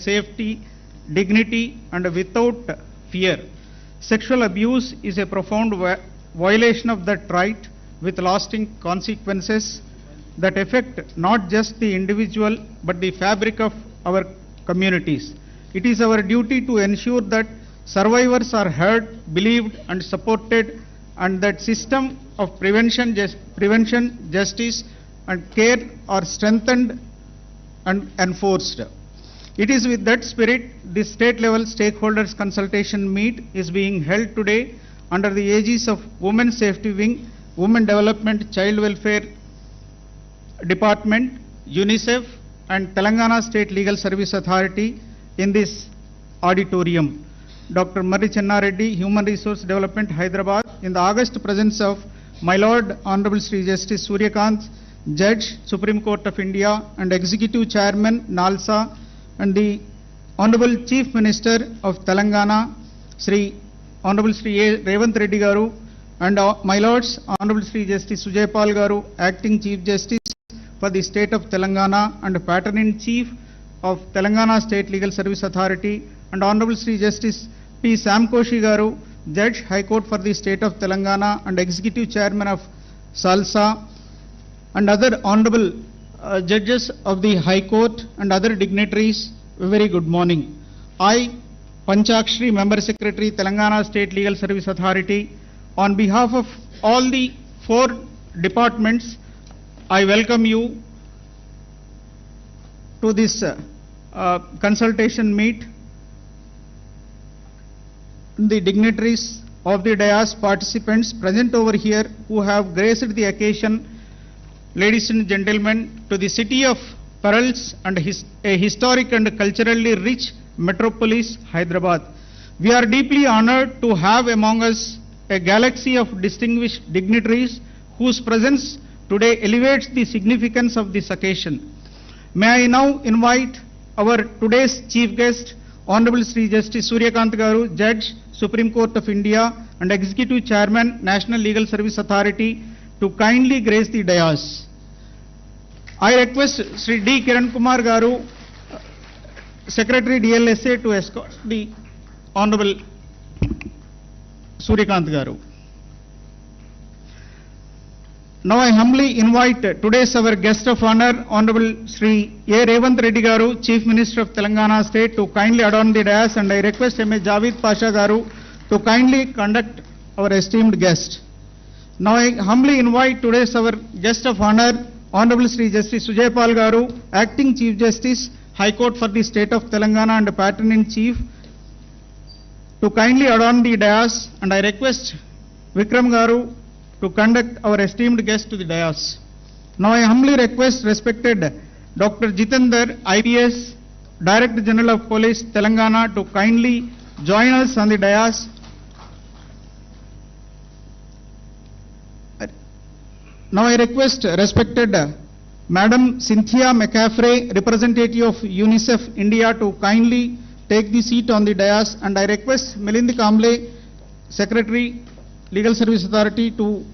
safety, dignity, and without fear. Sexual abuse is a profound violation of that right with lasting consequences that affect not just the individual but the fabric of our communities. It is our duty to ensure that survivors are heard, believed, and supported, and that system of prevention, justice, and care are strengthened and enforced. It is with that spirit this state-level stakeholders consultation meet is being held today under the aegis of Women's Safety Wing, Women Development Child Welfare Department, UNICEF, and Telangana State Legal Service Authority in this auditorium. Dr. MCRHRD, Human Resource Development, Hyderabad, in the august presence of My Lord Honorable Sri Justice Suryakanth, Judge, Supreme Court of India, and Executive Chairman, NALSA, and the Honorable Chief Minister of Telangana, Honorable Sri A.Revanth Reddy Garu, and My Lords, Honorable Sri Justice Sujaypal Garu, Acting Chief Justice for the State of Telangana and Patron-in-Chief of Telangana State Legal Service Authority, and Honorable Sri Justice P. Samkoshi Garu, Judge, High Court for the State of Telangana and Executive Chairman of SALSA, and other Honorable Judges of the High Court and other dignitaries, a very good morning. I, Panchakshri, Member Secretary, Telangana State Legal Service Authority, on behalf of all the 4 departments, I welcome you to this consultation meet. The dignitaries of the dais, participants present over here who have graced the occasion, ladies and gentlemen, to the city of pearls and a historic and culturally rich metropolis, Hyderabad. We are deeply honored to have among us a galaxy of distinguished dignitaries whose presence today elevates the significance of this occasion. May I now invite our today's chief guest, Honorable Sri Justice Suryakanth Garu, Judge, Supreme Court of India, and Executive Chairman, National Legal Service Authority, to kindly grace the dais. I request Sri D. Kiran Kumar Garu, Secretary DLSA, to escort the Honorable Suryakanth Garu. Now I humbly invite today's our guest of honor, Honorable Sri A.Revanth Reddy Garu, Chief Minister of Telangana State, to kindly adorn the dais, and I request M.A. Javed Pasha Garu to kindly conduct our esteemed guest. Now I humbly invite today's our guest of honor, Honorable Sri Justice Sujaypal Garu, Acting Chief Justice, High Court for the State of Telangana and Patron-in-Chief, to kindly adorn the dais, and I request Vikram Garu to conduct our esteemed guest to the dais. Now I humbly request respected Dr. Jitendra, IPS, Director General of Police, Telangana, to kindly join us on the dais. Now I request respected Madam Cynthia McCaffrey, representative of UNICEF India, to kindly take the seat on the dais, and I request Milind Kamble, Secretary, Legal Service Authority, to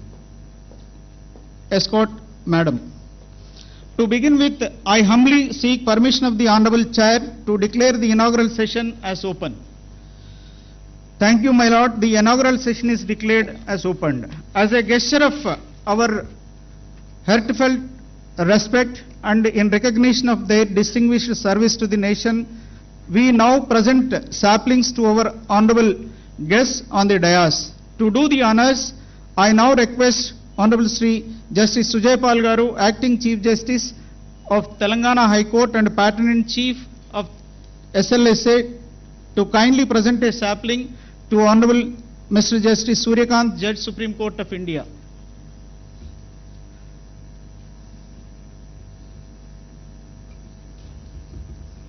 escort Madam. To begin with, I humbly seek permission of the Honorable Chair to declare the inaugural session as open. Thank you, my Lord. The inaugural session is declared as opened. As a gesture of our heartfelt respect and in recognition of their distinguished service to the nation, we now present saplings to our honorable guests on the dais. To do the honors, I now request Honorable Sri Justice Sujaypal Garu, Acting Chief Justice of Telangana High Court and Patron-in-Chief of SLSA, to kindly present a sapling to Honorable Mr. Justice Suryakanth, Judge, Supreme Court of India.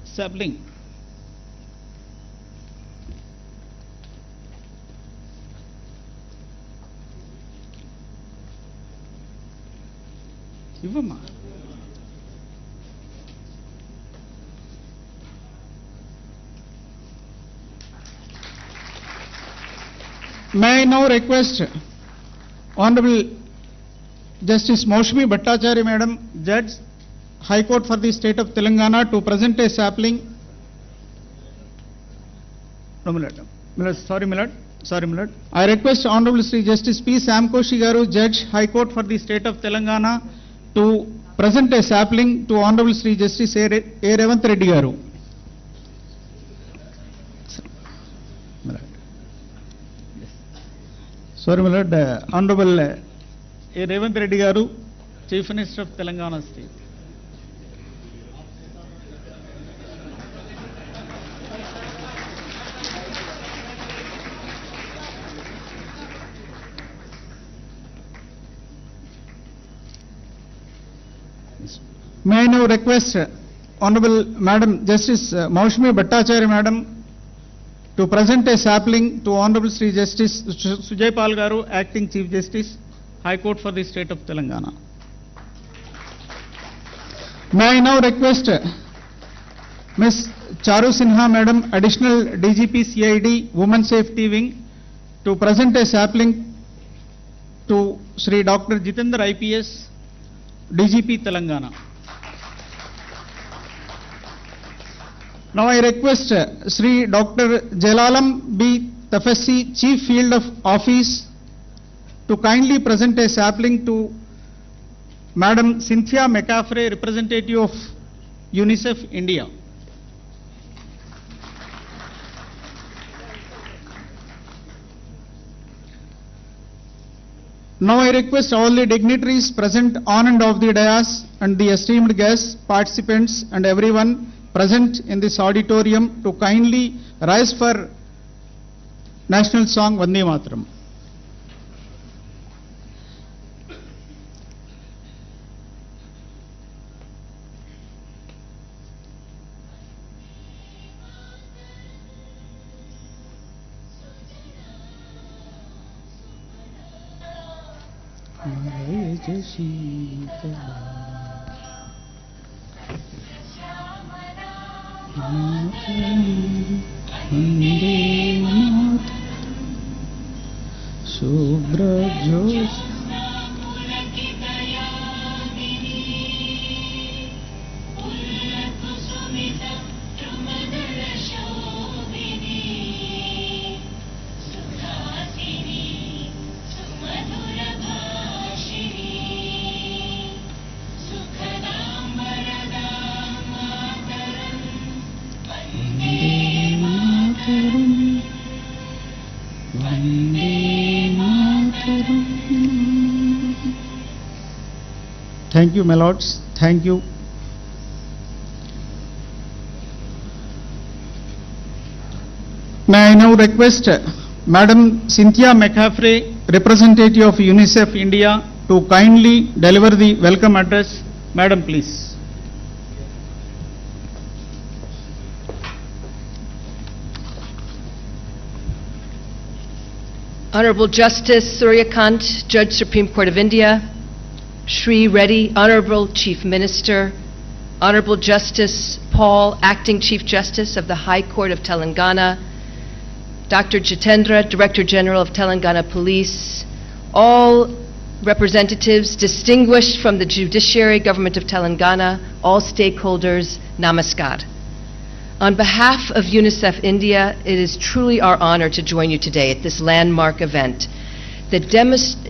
Sapling. Ivama. May I now request Honorable Justice Moushmi Bhattacharya Madam, Judge, High Court for the State of Telangana, to present a sapling No, Sorry, Millard. I request Honorable Sri Justice P. Sam Koshi Garu, Judge, High Court for the State of Telangana, to present a sapling to Honorable Sri Justice A.Revanth Reddy Garu. Sorry, Millard. Honorable A.Revanth Reddy Garu, Chief Minister of Telangana State. May I now request Honorable Madam Justice Maushmi Bhattacharya Madam to present a sapling to Honorable Sri Justice Sujay Pal Garu, Acting Chief Justice, High Court for the State of Telangana. May I now request Ms. Charu Sinha Madam, Additional DGP CID, Women Safety Wing, to present a sapling to Sri Dr. Jitendra IPS, DGP Telangana. Now I request Sri Dr. Jalalam B. Tafassi, Chief Field of Office, to kindly present a sapling to Madam Cynthia McCaffrey, representative of UNICEF India. Now I request all the dignitaries present on and off the dais and the esteemed guests, participants and everyone present in this auditorium to kindly rise for national song Vande Mataram. Thank you, my lords. Thank you. May I now request Madam Cynthia McCaffrey, representative of UNICEF India, to kindly deliver the welcome address. Madam, please. Honorable Justice Suryakant, Judge Supreme Court of India, Shri Reddy, Honorable Chief Minister, Honorable Justice Paul, Acting Chief Justice of the High Court of Telangana, Dr. Jitendra, Director General of Telangana Police, all representatives distinguished from the Judiciary Government of Telangana, all stakeholders, namaskar. On behalf of UNICEF India, it is truly our honor to join you today at this landmark event that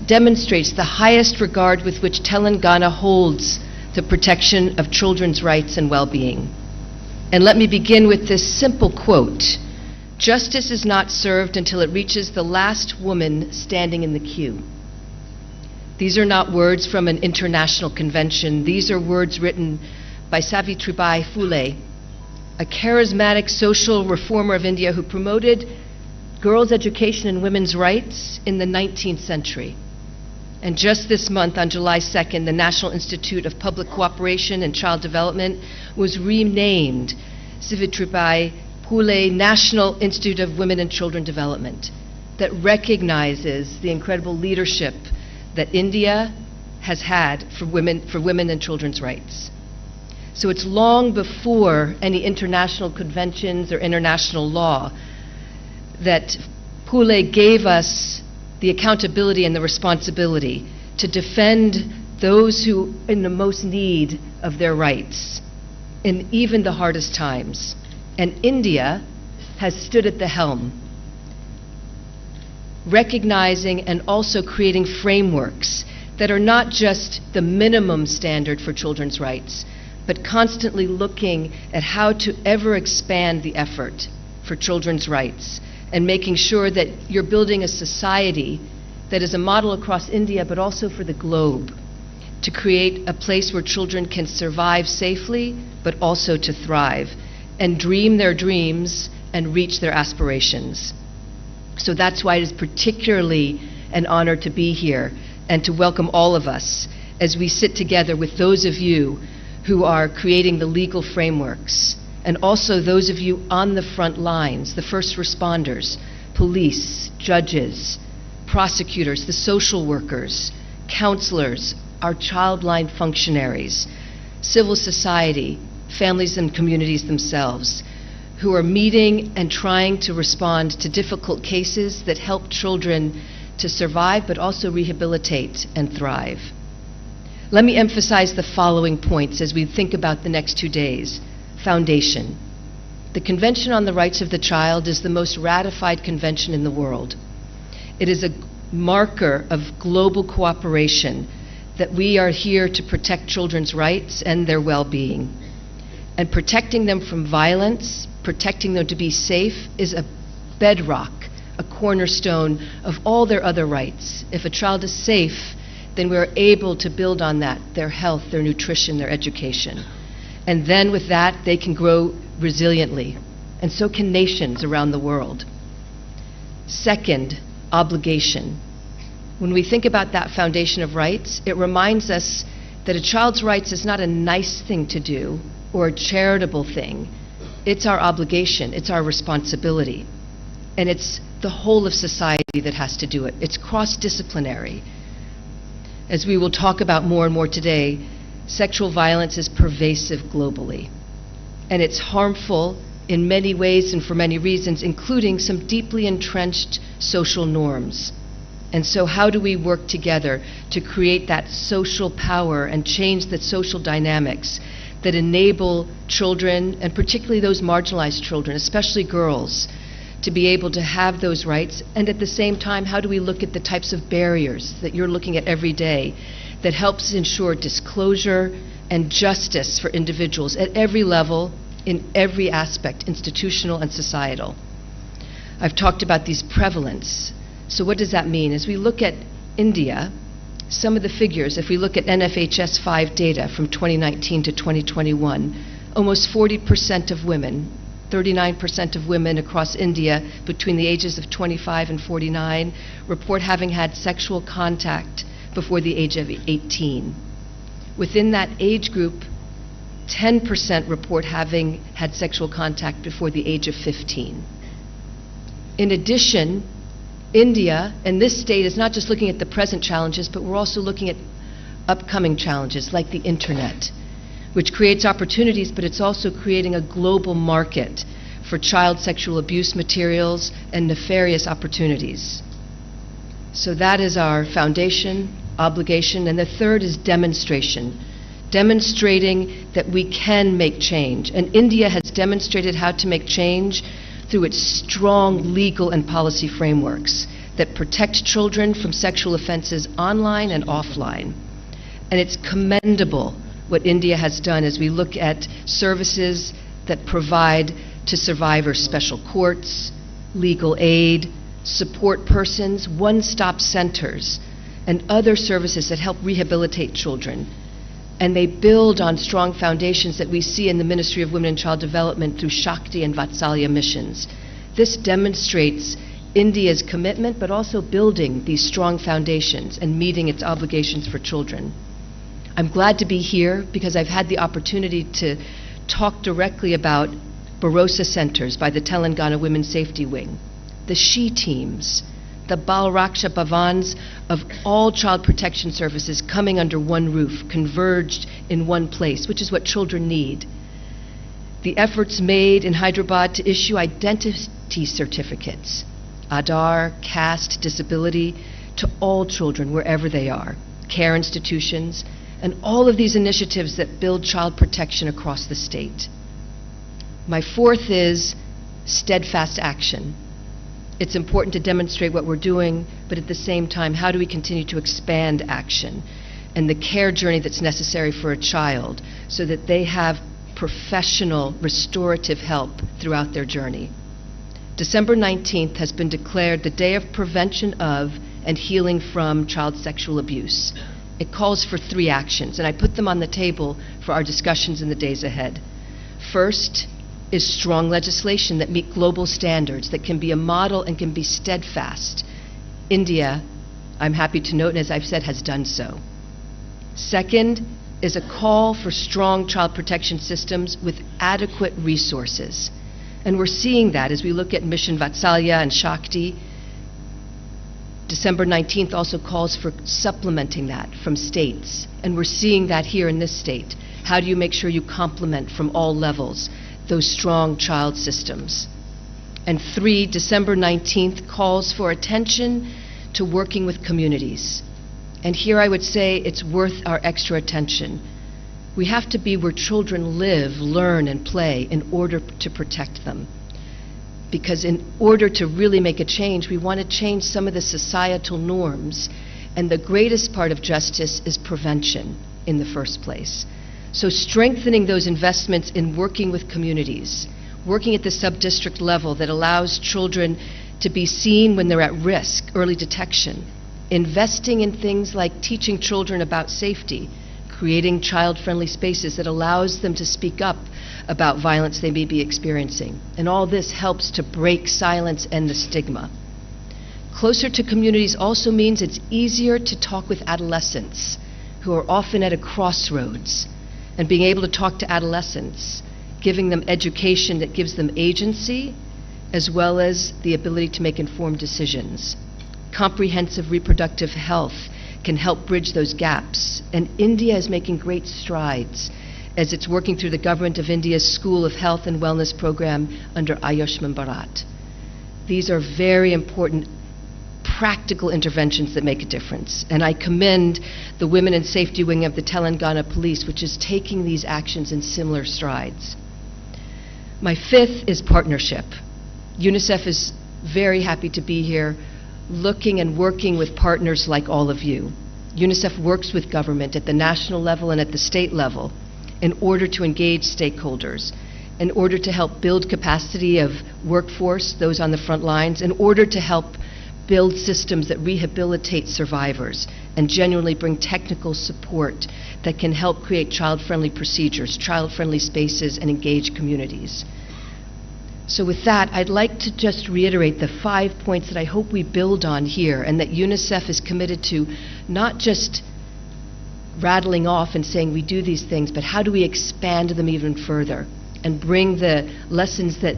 demonstrates the highest regard with which Telangana holds the protection of children's rights and well-being. And let me begin with this simple quote: "Justice is not served until it reaches the last woman standing in the queue." These are not words from an international convention. These are words written by Savitribai Phule, a charismatic social reformer of India who promoted girls' education and women's rights in the 19th century. And just this month, on July 2nd, the National Institute of Public Cooperation and Child Development was renamed Savitribai Phule National Institute of Women and Children Development, that recognizes the incredible leadership that India has had for women and children's rights. So it's long before any international conventions or international law that Phule gave us the accountability and the responsibility to defend those who are in the most need of their rights in even the hardest times. And India has stood at the helm, recognizing and also creating frameworks that are not just the minimum standard for children's rights, but constantly looking at how to ever expand the effort for children's rights and making sure that you're building a society that is a model across India, but also for the globe, to create a place where children can survive safely, but also to thrive and dream their dreams and reach their aspirations. So that's why it is particularly an honor to be here and to welcome all of us as we sit together with those of you who are creating the legal frameworks, and also those of you on the front lines, the first responders, police, judges, prosecutors, the social workers, counselors, our child line functionaries, civil society, families and communities themselves, who are meeting and trying to respond to difficult cases that help children to survive but also rehabilitate and thrive. Let me emphasize the following points as we think about the next 2 days. Foundation. The Convention on the Rights of the Child is the most ratified convention in the world. It is a marker of global cooperation that we are here to protect children's rights and their well-being. And protecting them from violence, protecting them to be safe, is a bedrock, a cornerstone of all their other rights. If a child is safe, then we're able to build on that, their health, their nutrition, their education. And then with that, they can grow resiliently. And so can nations around the world. Second, obligation. When we think about that foundation of rights, it reminds us that a child's rights is not a nice thing to do or a charitable thing. It's our obligation, it's our responsibility. And it's the whole of society that has to do it. It's cross-disciplinary. As we will talk about more and more today, sexual violence is pervasive globally. And it's harmful in many ways and for many reasons, including some deeply entrenched social norms. And so how do we work together to create that social power and change the social dynamics that enable children, and particularly those marginalized children, especially girls, to be able to have those rights? And at the same time, how do we look at the types of barriers that you're looking at every day that helps ensure disclosure and justice for individuals at every level, in every aspect, institutional and societal? I've talked about these prevalence. So what does that mean? As we look at India, some of the figures, if we look at NFHS 5 data from 2019 to 2021, almost 40% of women, 39% of women across India between the ages of 25 and 49 report having had sexual contact before the age of 18. Within that age group, 10% report having had sexual contact before the age of 15. In addition, India, and this state, is not just looking at the present challenges, but we're also looking at upcoming challenges like the internet, which creates opportunities, but it's also creating a global market for child sexual abuse materials and nefarious opportunities. So that is our foundation, obligation, and the third is demonstration. Demonstrating that we can make change. And India has demonstrated how to make change through its strong legal and policy frameworks that protect children from sexual offenses online and offline. And it's commendable what India has done as we look at services that provide to survivors special courts, legal aid, support persons, one-stop centers, and other services that help rehabilitate children. And they build on strong foundations that we see in the Ministry of Women and Child Development through Shakti and Vatsalya missions. This demonstrates India's commitment, but also building these strong foundations and meeting its obligations for children. I'm glad to be here because I've had the opportunity to talk directly about Bharosa centers by the Telangana Women's Safety Wing, the SHE teams, the Bal Raksha Bhavans of all child protection services coming under one roof, converged in one place, which is what children need. The efforts made in Hyderabad to issue identity certificates, Aadhaar, caste, disability, to all children wherever they are, care institutions, and all of these initiatives that build child protection across the state. My fourth is steadfast action. It's important to demonstrate what we're doing, but at the same time, how do we continue to expand action and the care journey that's necessary for a child so that they have professional restorative help throughout their journey. December 19th has been declared the Day of Prevention of and Healing from Child Sexual Abuse. It calls for 3 actions, and I put them on the table for our discussions in the days ahead. First is strong legislation that meet global standards, that can be a model and can be steadfast. India, I'm happy to note, and as I've said, has done so. Second is a call for strong child protection systems with adequate resources. And we're seeing that as we look at Mission Vatsalya and Shakti. December 19th also calls for supplementing that from states. And we're seeing that here in this state. How do you make sure you complement from all levels those strong child systems? And 3, December 19th calls for attention to working with communities. And here I would say it's worth our extra attention. We have to be where children live, learn, and play in order to protect them. Because in order to really make a change, we want to change some of the societal norms. And the greatest part of justice is prevention in the first place. So strengthening those investments in working with communities, working at the sub-district level that allows children to be seen when they're at risk, early detection, investing in things like teaching children about safety, creating child-friendly spaces that allows them to speak up about violence they may be experiencing. And all this helps to break silence and the stigma. Closer to communities also means it's easier to talk with adolescents who are often at a crossroads, and being able to talk to adolescents, giving them education that gives them agency, as well as the ability to make informed decisions. Comprehensive reproductive health can help bridge those gaps. And India is making great strides as it's working through the government of India's School of Health and Wellness program under Ayushman Bharat. These are very important practical interventions that make a difference. And I commend the Women in Safety Wing of the Telangana Police, which is taking these actions in similar strides. My 5th is partnership. UNICEF is very happy to be here, looking and working with partners like all of you. UNICEF works with government at the national level and at the state level in order to engage stakeholders, in order to help build capacity of workforce, those on the front lines, in order to help build systems that rehabilitate survivors and genuinely bring technical support that can help create child-friendly procedures, child-friendly spaces, and engage communities. So with that, I'd like to just reiterate the 5 points that I hope we build on here, and that UNICEF is committed to not just rattling off and saying we do these things, but how do we expand them even further and bring the lessons that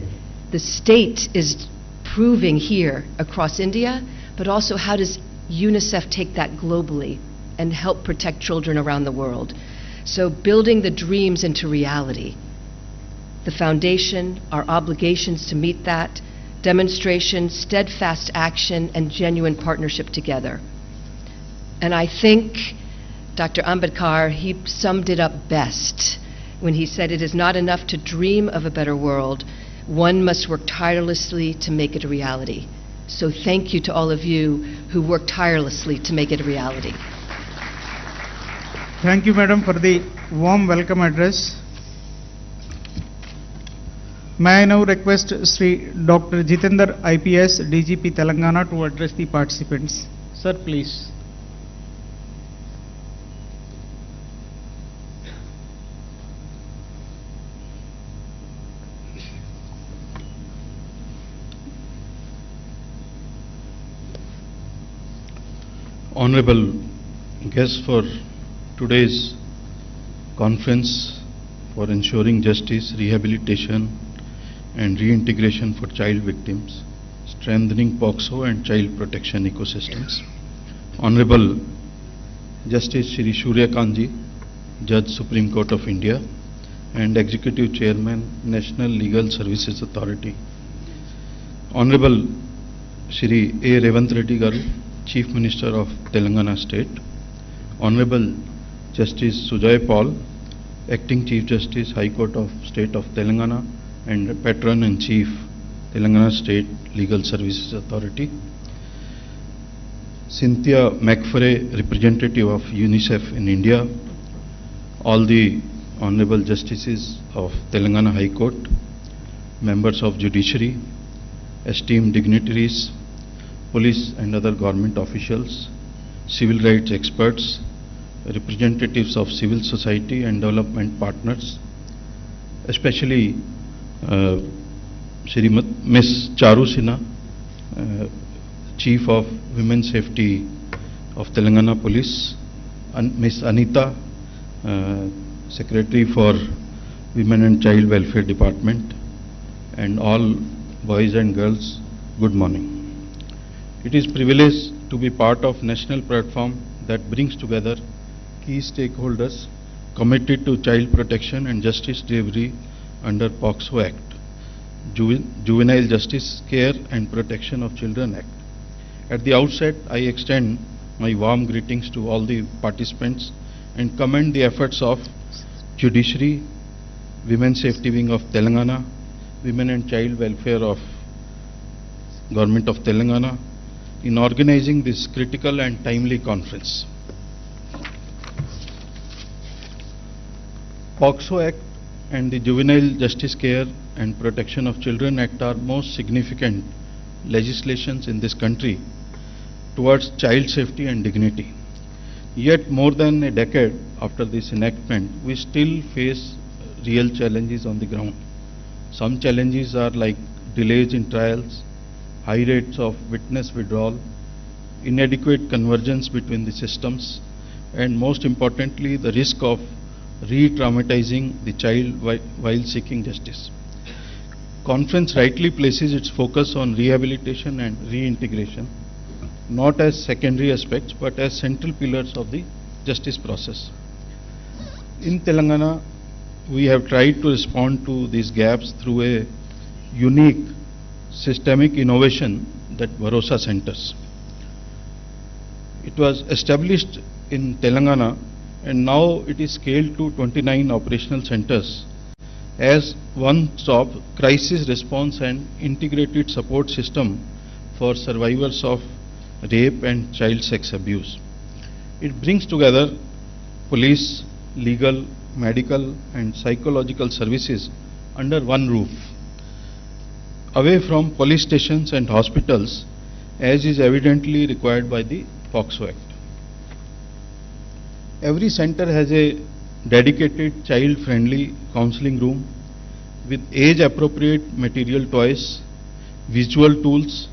the state is proving here across India, but also how does UNICEF take that globally and help protect children around the world. So building the dreams into reality. The foundation, our obligations to meet that, demonstration, steadfast action, and genuine partnership together. And I think Dr. Ambedkar, he summed it up best when he said it is not enough to dream of a better world. One must work tirelessly to make it a reality. So thank you to all of you who work tirelessly to make it a reality. Thank you, Madam, for the warm welcome address. May I now request Sri Dr. Jitender, IPS, DGP Telangana, to address the participants. Sir, please. Honorable guests for today's conference for ensuring justice, rehabilitation and reintegration for child victims, strengthening POCSO and child protection ecosystems. Honorable Justice Shri Suryakanji, Judge Supreme Court of India and Executive Chairman, National Legal Services Authority. Honorable Shri A.Revanth Reddy Garu, Chief Minister of Telangana State. Honorable Justice Sujay Paul, Acting Chief Justice, High Court of State of Telangana and Patron-in-Chief Telangana State Legal Services Authority, Cynthia McFerray, representative of UNICEF in India, all the Honorable Justices of Telangana High Court, members of Judiciary, esteemed dignitaries, police and other government officials, civil rights experts, representatives of civil society and development partners, especially Ms. Charu Sinha, Chief of Women Safety of Telangana Police, and Ms. Anita, Secretary for Women and Child Welfare Department, and all boys and girls, good morning. It is a privilege to be part of national platform that brings together key stakeholders committed to child protection and justice delivery under POCSO Act, Juvenile Justice Care and Protection of Children Act. At the outset, I extend my warm greetings to all the participants and commend the efforts of Judiciary, Women Safety Wing of Telangana, Women and Child Welfare of Government of Telangana in organizing this critical and timely conference. POCSO Act and the Juvenile Justice Care and Protection of Children Act are most significant legislations in this country towards child safety and dignity. Yet more than a decade after this enactment, we still face real challenges on the ground. Some challenges are like delays in trials, high rates of witness withdrawal, inadequate convergence between the systems, and most importantly, the risk of re-traumatizing the child while seeking justice. Conference rightly places its focus on rehabilitation and reintegration, not as secondary aspects but as central pillars of the justice process. In Telangana, we have tried to respond to these gaps through a unique systemic innovation that Bharosa Centers. It was established in Telangana and now it is scaled to 29 operational centers as one-stop crisis response and integrated support system for survivors of rape and child sex abuse. It brings together police, legal, medical and psychological services under one roof, away from police stations and hospitals as is evidently required by the POCSO Act. Every center has a dedicated child-friendly counseling room with age-appropriate material toys, visual tools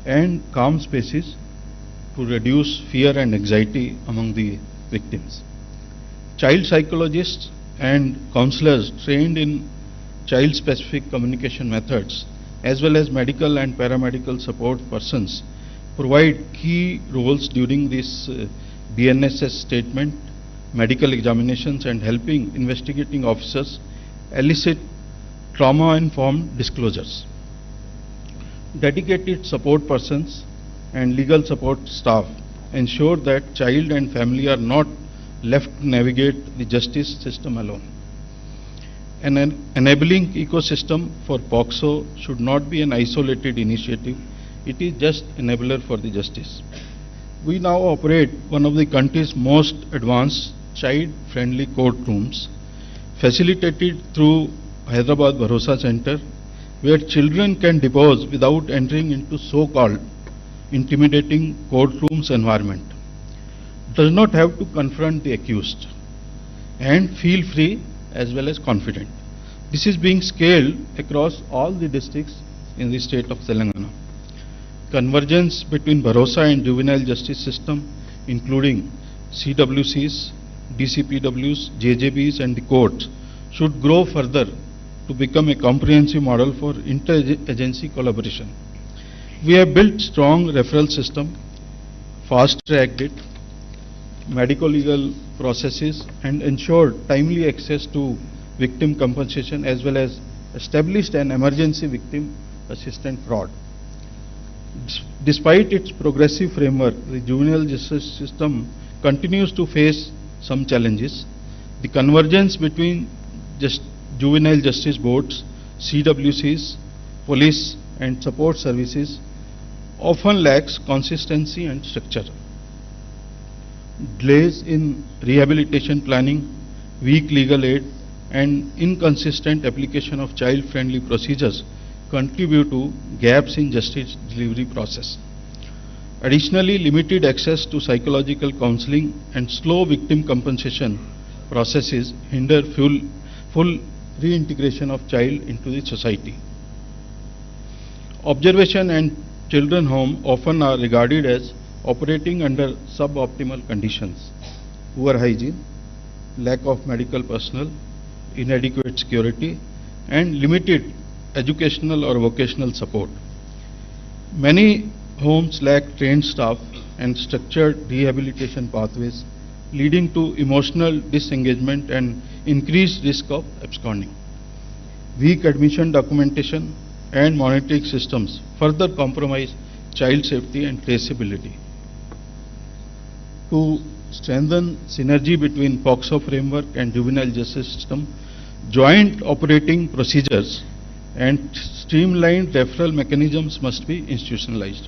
and calm spaces to reduce fear and anxiety among the victims. Child psychologists and counselors trained in child-specific communication methods as well as medical and paramedical support persons provide key roles during this BNSS statement, medical examinations and helping investigating officers elicit trauma-informed disclosures. Dedicated support persons and legal support staff ensure that child and family are not left to navigate the justice system alone. An enabling ecosystem for POCSO should not be an isolated initiative. It is just enabler for the justice. We now operate one of the country's most advanced child-friendly courtrooms, facilitated through Hyderabad Bharosa Center, where children can depose without entering into so-called intimidating courtrooms environment, does not have to confront the accused, and feel free as well as confident. This is being scaled across all the districts in the state of Telangana. Convergence between Bharosa and juvenile justice system, including CWCs, DCPWs, JJBs and the courts, should grow further to become a comprehensive model for inter-agency collaboration. We have built strong referral system, fast-tracked it, medico-legal processes and ensured timely access to victim compensation as well as established an emergency victim assistance fraud. Despite its progressive framework, the juvenile justice system continues to face some challenges. The convergence between juvenile justice boards, CWCs, police and support services often lacks consistency and structure. Delays in rehabilitation planning, weak legal aid, and inconsistent application of child-friendly procedures contribute to gaps in justice delivery process. Additionally, limited access to psychological counseling and slow victim compensation processes hinder full reintegration of child into the society. Observation and children home often are regarded as operating under suboptimal conditions, poor hygiene, lack of medical personnel, inadequate security, and limited educational or vocational support. Many homes lack trained staff and structured rehabilitation pathways, leading to emotional disengagement and increased risk of absconding. Weak admission documentation and monitoring systems further compromise child safety and traceability. To strengthen synergy between POCSO framework and juvenile justice system, joint operating procedures and streamlined referral mechanisms must be institutionalized.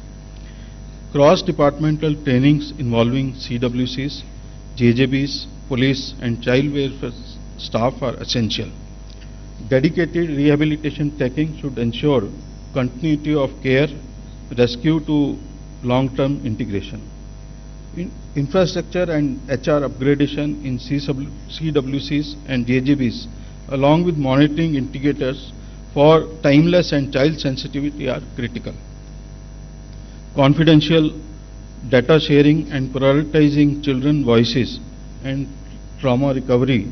Cross-departmental trainings involving CWCs, JJBs, police and child welfare staff are essential. Dedicated rehabilitation tracking should ensure continuity of care, rescue to long-term integration. Infrastructure and HR upgradation in CWCs and JJBs along with monitoring indicators for timeless and child sensitivity are critical. Confidential data sharing and prioritizing children's voices and trauma recovery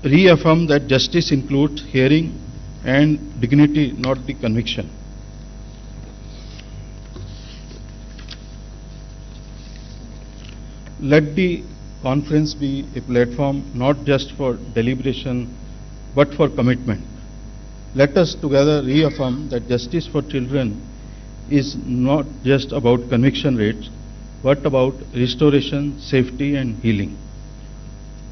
reaffirm that justice includes hearing and dignity, not the conviction. Let the conference be a platform not just for deliberation but for commitment. Let us together reaffirm that justice for children is not just about conviction rates but about restoration, safety and healing.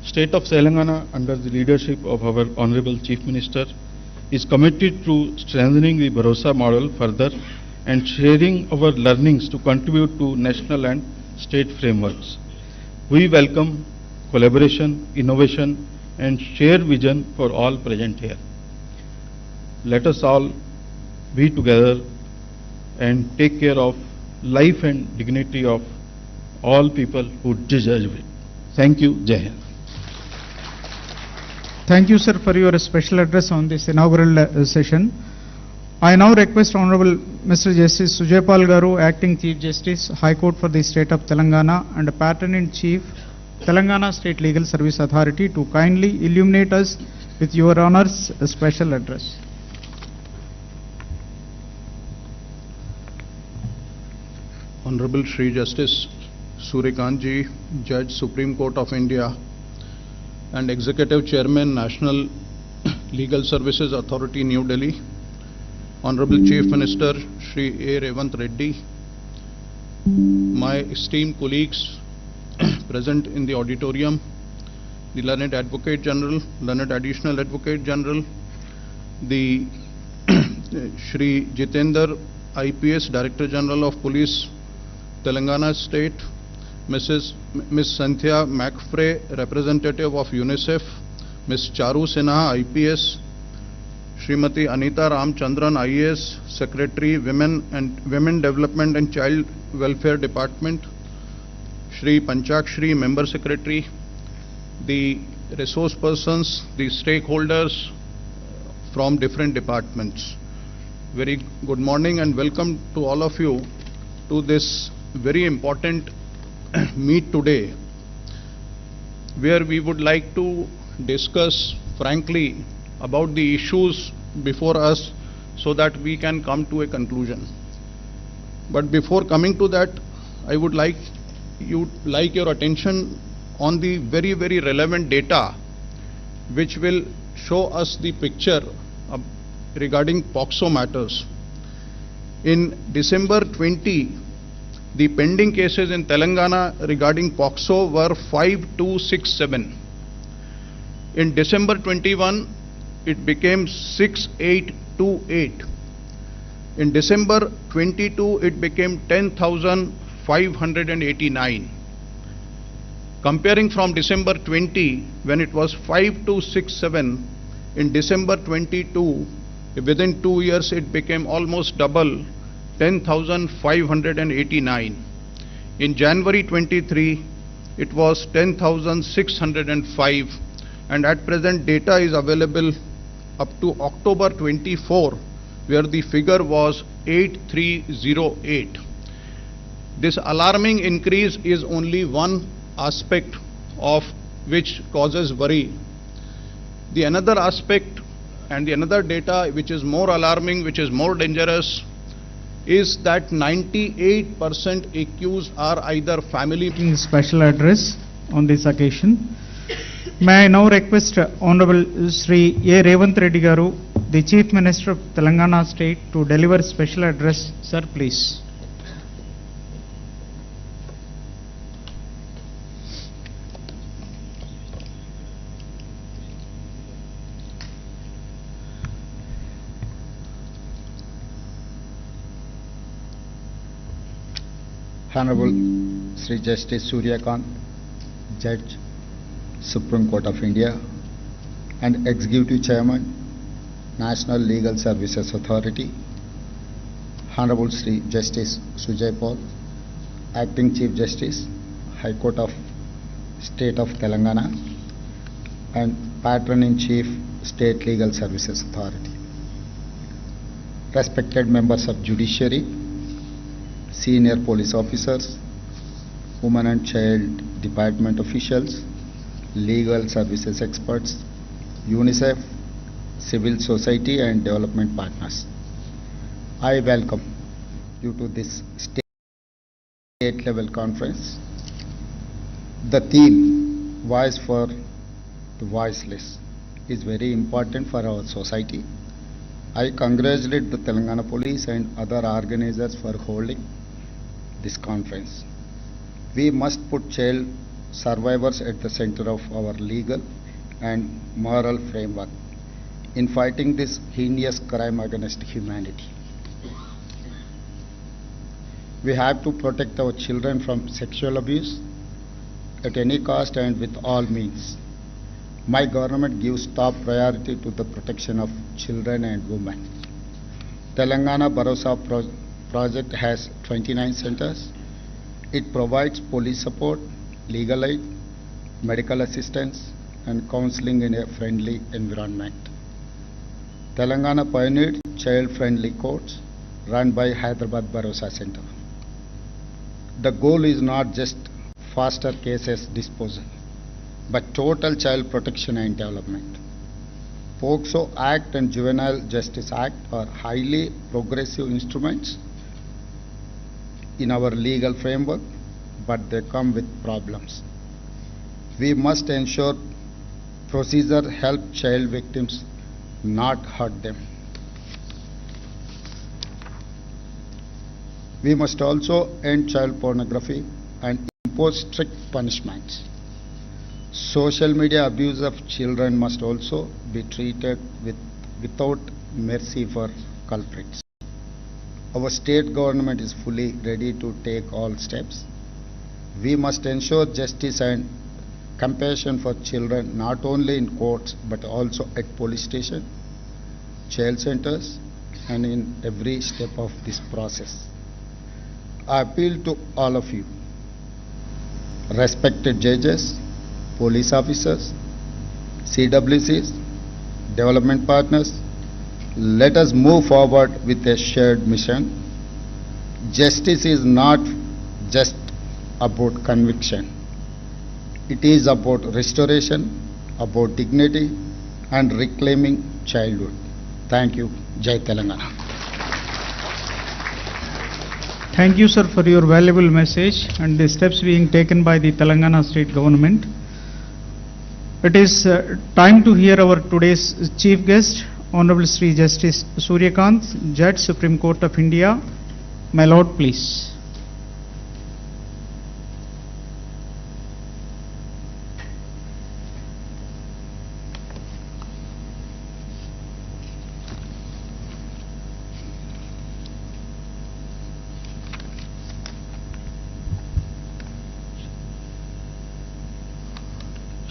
State of Telangana under the leadership of our Honorable Chief Minister is committed to strengthening the Bharosa model further and sharing our learnings to contribute to national and state frameworks. We welcome collaboration, innovation and shared vision for all present here. Let us all be together and take care of life and dignity of all people who deserve it. Thank you. Jai Hind. Thank you, sir, for your special address on this inaugural session. I now request Honorable Mr. Justice Sujaypal Garu, Acting Chief Justice, High Court for the State of Telangana and Patron-in-Chief, Telangana State Legal Service Authority, to kindly illuminate us with your Honor's special address. Honorable Shri Justice Suryakant Ji, Judge, Supreme Court of India, and Executive Chairman, National Legal Services Authority, New Delhi, Honorable Chief Minister Shri A.Revanth Reddy, my esteemed colleagues present in the auditorium, the Learned Advocate General, Learned Additional Advocate General, the Shri Jitendra, IPS, Director General of Police, Telangana State, Ms. Santhya McFrey, Representative of UNICEF, Ms. Charu Sinha, IPS, Srimati Anita Ramchandran, IAS, Secretary, Women Development and Child Welfare Department, Shri Panchakshri, Member Secretary, the resource persons, the stakeholders from different departments. Very good morning and welcome to all of you to this very important meet today, where we would like to discuss frankly about the issues before us so that we can come to a conclusion. But before coming to that, I would like your attention on the very, very relevant data which will show us the picture regarding POCSO matters. In December 20, the pending cases in Telangana regarding POCSO were 5267. In December 21, it became 6828. In December 22, it became 10,589. Comparing from December 20, when it was 5267, in December 22, within 2 years, it became almost double, 10,589. In January 23, it was 10,605, and at present data is available up to October 24, where the figure was 8308. This alarming increase is only one aspect of which causes worry. The another aspect and the another data which is more alarming, which is more dangerous, is that 98% accused are either family. Special address on this occasion. May I now request Honorable Sri A.Revanth Reddy Garu, the Chief Minister of Telangana State, to deliver special address. Sir, please. Honorable Sri Justice Suryakanth, Judge, Supreme Court of India, and Executive Chairman, National Legal Services Authority, Honorable Sri Justice Sujay Paul, Acting Chief Justice, High Court of State of Telangana, and Patron-in-Chief, State Legal Services Authority. Respected members of Judiciary, senior police officers, women and child department officials, legal services experts, UNICEF, civil society and development partners. I welcome you to this state level conference. The theme, Voice for the Voiceless, is very important for our society. I congratulate the Telangana Police and other organizers for holding this conference. We must put child survivors at the center of our legal and moral framework in fighting this heinous crime against humanity. We have to protect our children from sexual abuse at any cost and with all means. My government gives top priority to the protection of children and women. Telangana Bharosa project has 29 centers. It provides police support, legal aid, medical assistance, and counseling in a friendly environment. Telangana pioneered child-friendly courts run by Hyderabad Bharosa Center. The goal is not just faster cases disposal, but total child protection and development. POCSO Act and Juvenile Justice Act are highly progressive instruments in our legal framework, but they come with problems. We must ensure procedure help child victims, not hurt them. We must also end child pornography and impose strict punishments. Social media abuse of children must also be treated without mercy for culprits. Our state government is fully ready to take all steps. We must ensure justice and compassion for children not only in courts but also at police station, child centers, and in every step of this process. I appeal to all of you, respected judges, police officers, CWCs, development partners, let us move forward with a shared mission. Justice is not just about conviction. It is about restoration, about dignity, and reclaiming childhood. Thank you. Jai Telangana. Thank you, sir, for your valuable message and the steps being taken by the Telangana state government. It is time to hear our today's chief guest, Honorable Sri Justice Suryakanth, Judge, Supreme Court of India. My Lord, please.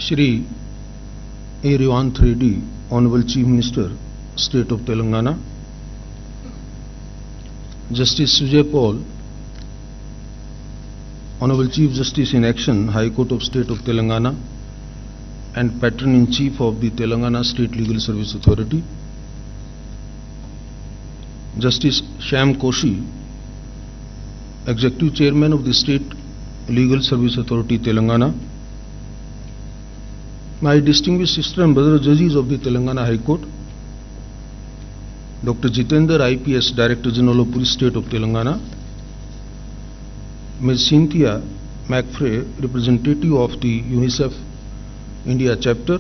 Shri A.Revanth Reddy, Honorable Chief Minister, State of Telangana, Justice Sujay Paul, Honorable Chief Justice in Action, High Court of State of Telangana, and Patron-in-Chief of the Telangana State Legal Service Authority, Justice Shyam Koshi, Executive Chairman of the State Legal Service Authority, Telangana, my distinguished sister and brother judges of the Telangana High Court, Dr. Jitendra IPS, Director General of Police State of Telangana, Ms. Cynthia McFray, representative of the UNICEF India Chapter,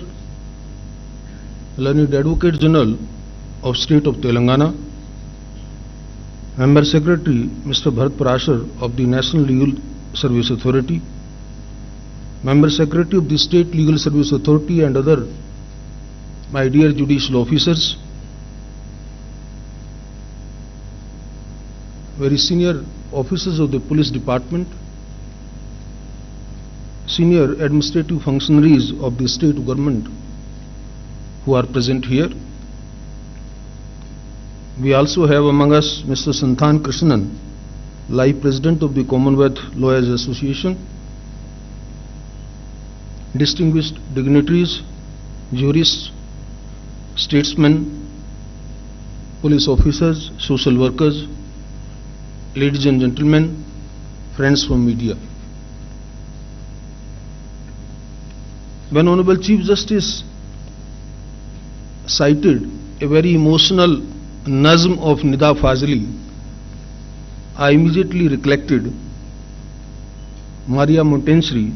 Learned Advocate General of State of Telangana, Member Secretary Mr. Bharat Parashar of the National Legal Service Authority, Member Secretary of the State Legal Service Authority and other my dear judicial officers, very senior officers of the police department, senior administrative functionaries of the state government who are present here. We also have among us Mr. Santhan Krishnan, Live President of the Commonwealth Lawyers Association, distinguished dignitaries, jurists, statesmen, police officers, social workers, ladies and gentlemen, friends from media. When Honorable Chief Justice cited a very emotional nazm of Nida Fazli, I immediately recollected Maria Montessori,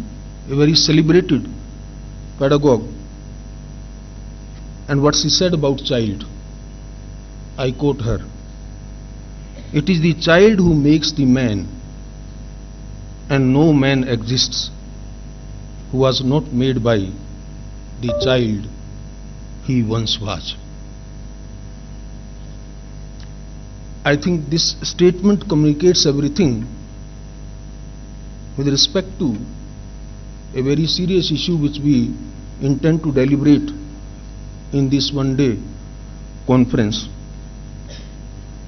a very celebrated pedagogue, and what she said about child. I quote her, "It is the child who makes the man, and no man exists who was not made by the child he once was." I think this statement communicates everything with respect to a very serious issue which we intend to deliberate in this one-day conference.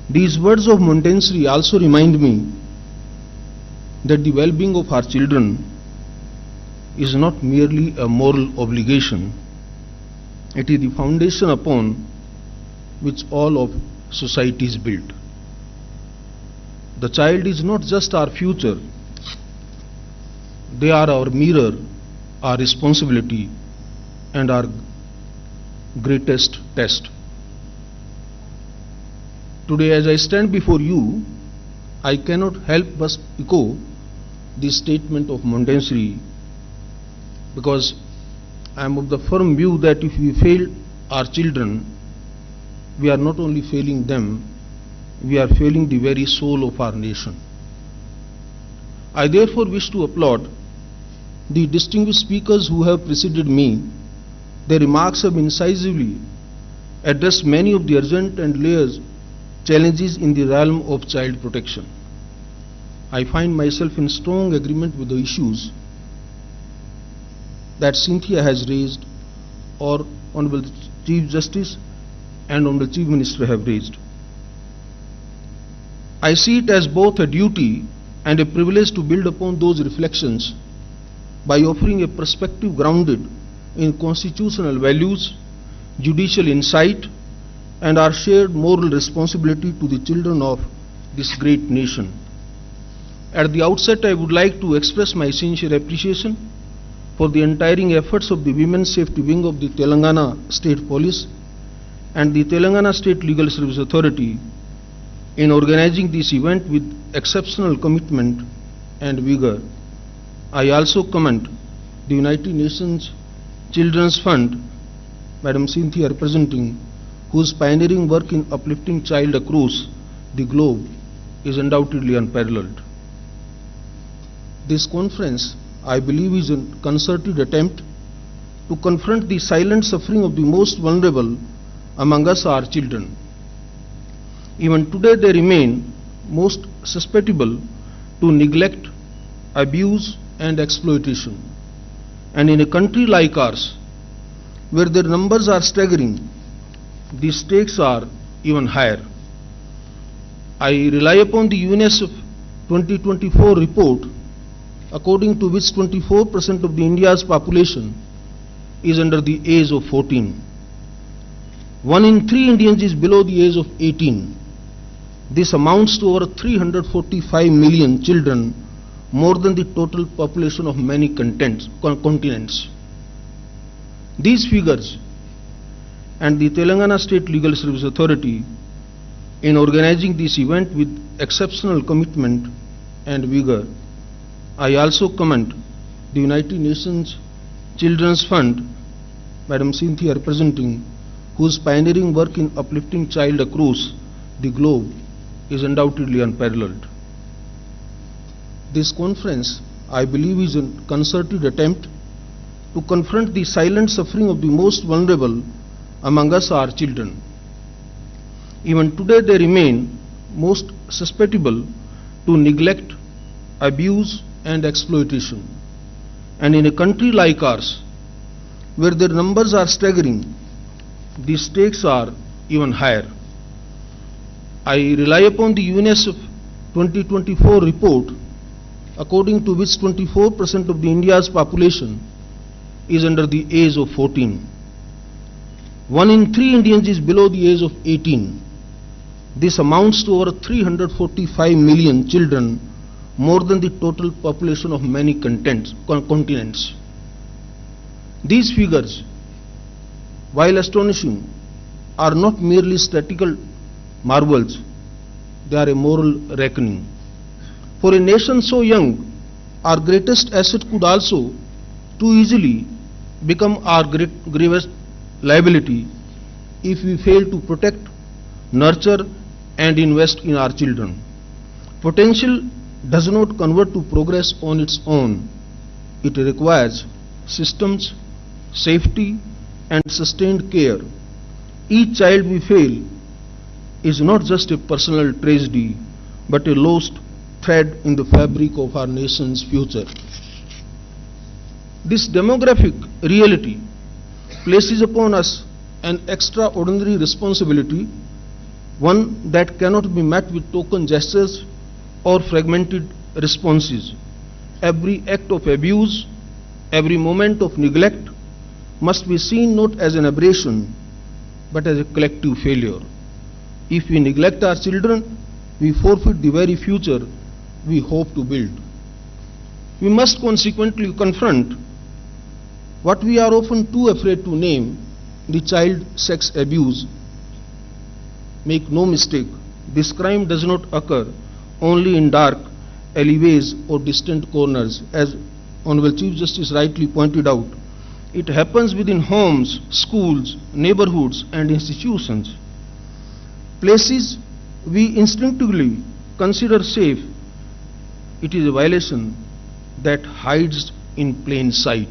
These words of Montessori also remind me that the well-being of our children is not merely a moral obligation, it is the foundation upon which all of society is built. The child is not just our future, they are our mirror, our responsibility, and our greatest test. Today, as I stand before you, I cannot help but echo the statement of Montessori, because I am of the firm view that if we fail our children, we are not only failing them, we are failing the very soul of our nation. I therefore wish to applaud the distinguished speakers who have preceded me. Their remarks have incisively addressed many of the urgent and layered challenges in the realm of child protection. I find myself in strong agreement with the issues that Cynthia has raised, or Honorable Chief Justice and Honorable Chief Minister have raised. I see it as both a duty and a privilege to build upon those reflections by offering a perspective grounded in constitutional values, judicial insight, and our shared moral responsibility to the children of this great nation. At the outset, I would like to express my sincere appreciation for the untiring efforts of the Women's Safety Wing of the Telangana State Police and the Telangana State Legal Service Authority in organizing this event with exceptional commitment and vigor. I also commend the United Nations Children's Fund, Madam Cynthia representing, whose pioneering work in uplifting child across the globe is undoubtedly unparalleled. This conference, I believe, is a concerted attempt to confront the silent suffering of the most vulnerable among us, our children. Even today they remain most susceptible to neglect, abuse and exploitation. And in a country like ours, where their numbers are staggering, the stakes are even higher. I rely upon the UNICEF 2024 report, according to which 24% of the India's population is under the age of 14. 1 in 3 Indians is below the age of 18. This amounts to over 345 million children, more than the total population of many continents. These figures and the Telangana State Legal Service Authority, in organizing this event with exceptional commitment and vigor. I also commend the United Nations Children's Fund, Madam Cynthia representing, whose pioneering work in uplifting child across the globe is undoubtedly unparalleled. This conference, I believe, is a concerted attempt to confront the silent suffering of the most vulnerable among us, our children. Even today they remain most susceptible to neglect, abuse and exploitation. And in a country like ours, where their numbers are staggering, the stakes are even higher. I rely upon the UNICEF 2024 report, according to which 24% of the India's population is under the age of 14. 1 in 3 Indians is below the age of 18. This amounts to over 345 million children, more than the total population of many continents. These figures, while astonishing, are not merely statistical marvels, they are a moral reckoning. For a nation so young, our greatest asset could also too easily become our gravest liability if we fail to protect, nurture and invest in our children. Potential does not convert to progress on its own. It requires systems, safety and sustained care. Each child we fail is not just a personal tragedy, but a lost thread in the fabric of our nation's future. This demographic reality places upon us an extraordinary responsibility, one that cannot be met with token gestures or fragmented responses. Every act of abuse, every moment of neglect must be seen not as an aberration, but as a collective failure. If we neglect our children, we forfeit the very future we hope to build. We must consequently confront what we are often too afraid to name, the child sex abuse. Make no mistake, this crime does not occur only in dark alleyways or distant corners. As Honorable Chief Justice rightly pointed out, it happens within homes, schools, neighborhoods and institutions. Places we instinctively consider safe, it is a violation that hides in plain sight.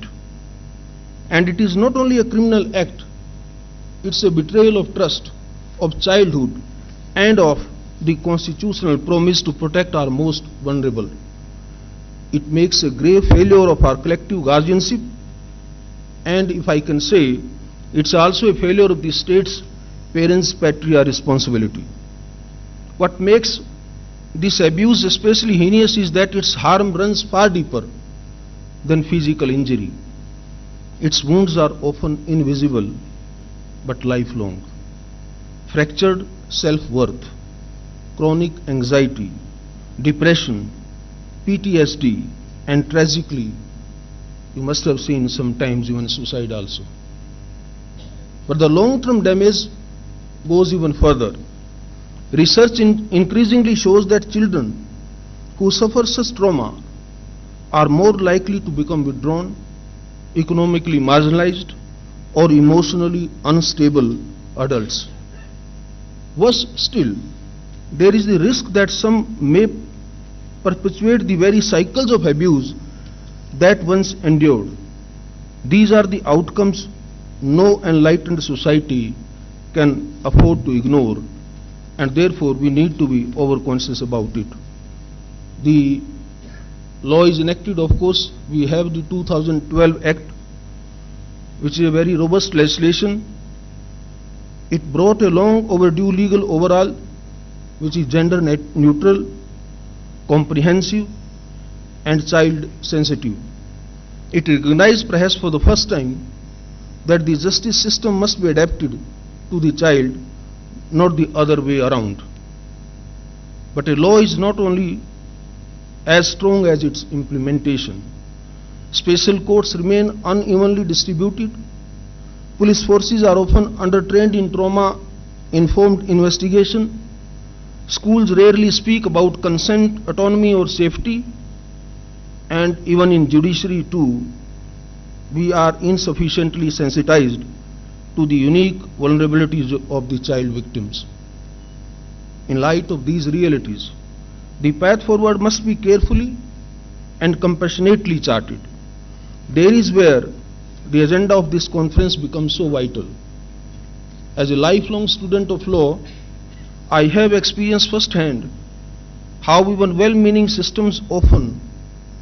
And it is not only a criminal act, it's a betrayal of trust, of childhood and of the constitutional promise to protect our most vulnerable. It makes a grave failure of our collective guardianship, and if I can say, it's also a failure of the state's parents' patriarchal responsibility. What makes this abuse especially heinous is that its harm runs far deeper than physical injury. Its wounds are often invisible but lifelong. Fractured self-worth, chronic anxiety, depression, PTSD, and tragically, you must have seen sometimes even suicide also. But the long-term damage goes even further. Research increasingly shows that children who suffer such trauma are more likely to become withdrawn, economically marginalized, or emotionally unstable adults. Worse still, there is the risk that some may perpetuate the very cycles of abuse that once endured. These are the outcomes no enlightened society can afford to ignore, and therefore we need to be overconscious about it. The law is enacted, of course. We have the 2012 Act which is a very robust legislation. It brought a long overdue legal overhaul, which is gender neutral, comprehensive, and child sensitive. It recognized, perhaps for the first time, that the justice system must be adapted to the child, not the other way around. But a law is not only as strong as its implementation. Special courts remain unevenly distributed. Police forces are often undertrained in trauma-informed investigation. Schools rarely speak about consent, autonomy, or safety. And even in judiciary too, we are insufficiently sensitized to the unique vulnerabilities of the child victims. In light of these realities, the path forward must be carefully and compassionately charted. There is where the agenda of this conference becomes so vital. As a lifelong student of law, I have experienced firsthand how even well-meaning systems often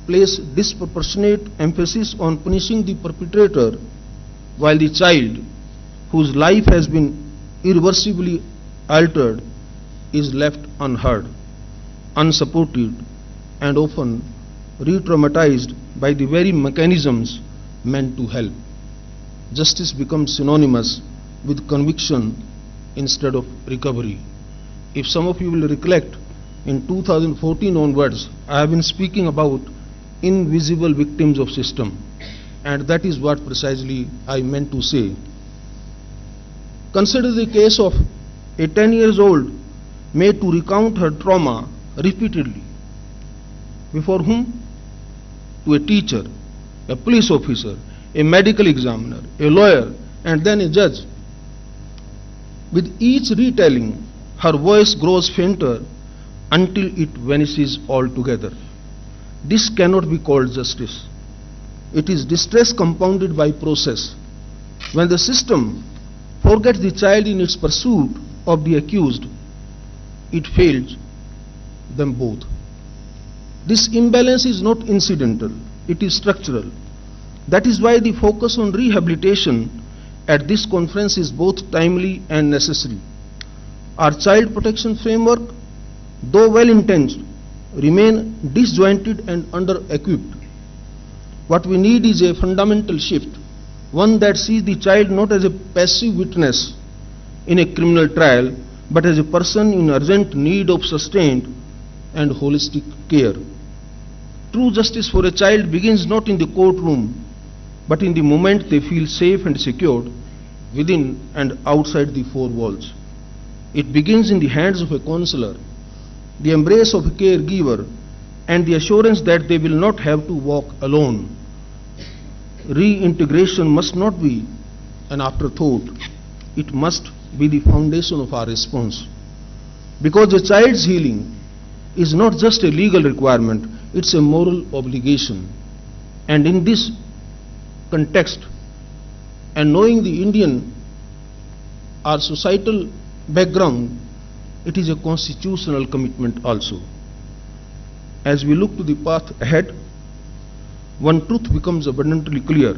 place disproportionate emphasis on punishing the perpetrator, while the child, whose life has been irreversibly altered, is left unheard, unsupported, and often re-traumatized by the very mechanisms meant to help. Justice becomes synonymous with conviction instead of recovery. If some of you will recollect, in 2014 onwards, I have been speaking about invisible victims of system, and that is what precisely I meant to say. Consider the case of a 10-year-old made to recount her trauma repeatedly. Before whom? To a teacher, a police officer, a medical examiner, a lawyer, and then a judge. With each retelling, her voice grows fainter until it vanishes altogether. This cannot be called justice. It is distress compounded by process. When the system forgets the child in its pursuit of the accused, it fails them both. This imbalance is not incidental, it is structural. That is why the focus on rehabilitation at this conference is both timely and necessary. Our child protection framework, though well-intentioned, remain disjointed and under-equipped. What we need is a fundamental shift, one that sees the child not as a passive witness in a criminal trial, but as a person in urgent need of sustained and holistic care. True justice for a child begins not in the courtroom, but in the moment they feel safe and secured within and outside the four walls. It begins in the hands of a counselor, the embrace of a caregiver, and the assurance that they will not have to walk alone. Reintegration must not be an afterthought. It must be the foundation of our response. Because a child's healing is not just a legal requirement, it's a moral obligation. And in this context, and knowing the Indian, our societal background, it is a constitutional commitment also. As we look to the path ahead, one truth becomes abundantly clear.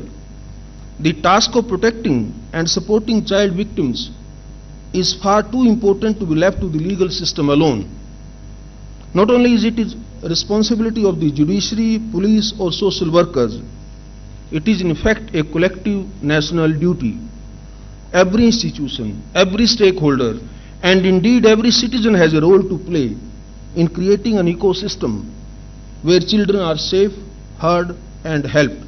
The task of protecting and supporting child victims is far too important to be left to the legal system alone. Not only is it a responsibility of the judiciary, police, or social workers, it is in fact a collective national duty. Every institution, every stakeholder, and indeed every citizen has a role to play in creating an ecosystem where children are safe, heard, and helped.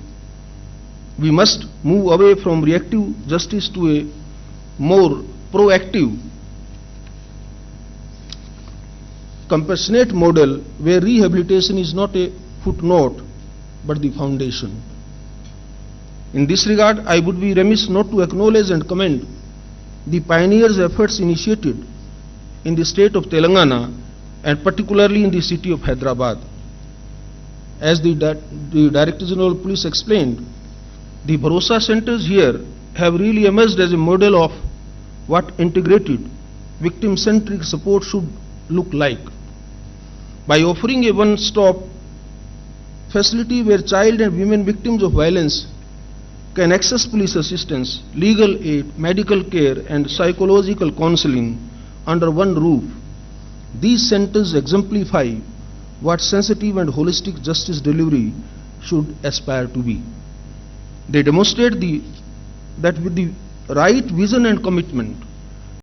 We must move away from reactive justice to a more proactive, compassionate model where rehabilitation is not a footnote but the foundation. In this regard, I would be remiss not to acknowledge and commend the pioneers' efforts initiated in the state of Telangana and particularly in the city of Hyderabad. As the Director General of Police explained, the Bharosa centers here have really emerged as a model of what integrated, victim-centric support should look like. By offering a one-stop facility where child and women victims of violence can access police assistance, legal aid, medical care, and psychological counseling under one roof. These centers exemplify what sensitive and holistic justice delivery should aspire to be. They demonstrate that with the right vision and commitment,